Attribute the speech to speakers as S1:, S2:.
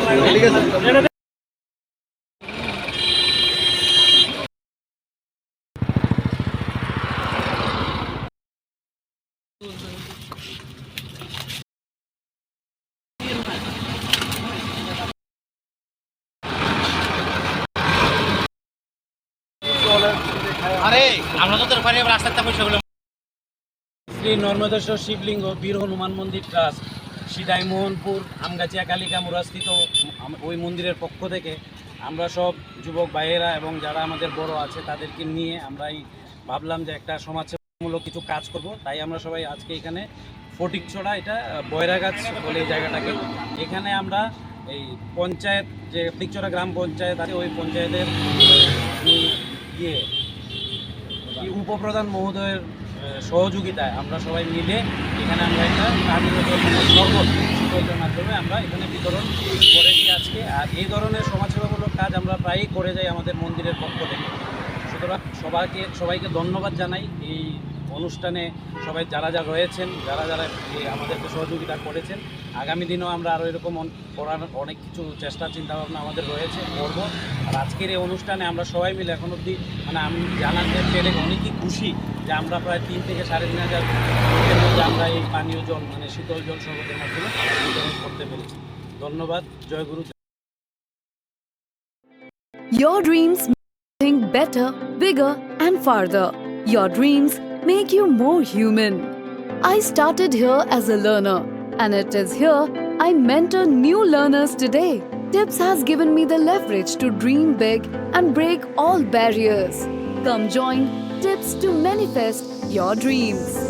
S1: আরে আমরা তো তোর পারি রাস্তাতে পয়সা গুলো।
S2: শ্রী নর্মদেশ্বর শিবলিঙ্গ বীর হনুমান মন্দির ট্রাস্ট সিদাইমোহনপুর আমগাছিয়া কালিকা মুরাস্থিত ওই মন্দিরের পক্ষ থেকে আমরা সব যুবক ভাইয়েরা এবং যারা আমাদের বড় আছে তাদেরকে নিয়ে আমরাই ভাবলাম যে একটা সমাজসেবামূলক কিছু কাজ করব। তাই আমরা সবাই আজকে এখানে ফটিকছড়া, এটা বয়রাগাছ বলে এই জায়গাটাকে, এখানে আমরা এই পঞ্চায়েত যে ফটিকছড়া গ্রাম পঞ্চায়েত আছে ওই পঞ্চায়েতের উপপ্রধান মহোদয়ের সহযোগিতায় আমরা সবাই মিলে এখানে আমরা একটা পানীয় জল শরবত শীতলের মাধ্যমে আমরা এখানে বিতরণ করেছি আজকে। আর এই ধরনের সমাজসেবামূলক কাজ আমরা প্রায়ই করে যাই আমাদের মন্দিরের পক্ষ থেকে। সুতরাং সবাইকে ধন্যবাদ জানাই এই অনুষ্ঠানে সবাই যারা রয়েছেন, যারা আমাদেরকে সহযোগিতা করেছেন। আগামী দিনেও আমরা আরও এরকম করার অনেক কিছু চেষ্টা চিন্তাভাবনা আমাদের রয়েছে, করবো। আর আজকের এই অনুষ্ঠানে আমরা সবাই মিলে এখন অবধি আমি জানাতে পেরে অনেকই খুশি যে আমরা প্রায় 3 থেকে 3,500 লোকের মধ্যে আমরা এই পানীয় জল শীতল জল শরবতের মাধ্যমে বিতরণ করতে পেরেছি। ধন্যবাদ। জয় গুরু।
S3: Your dreams think better, bigger and farther. Your dreams make you more human. I started here as a learner, and it is here I mentor new learners today. Tips has given me the leverage to dream big and break all barriers. Come join Tips to manifest your dreams.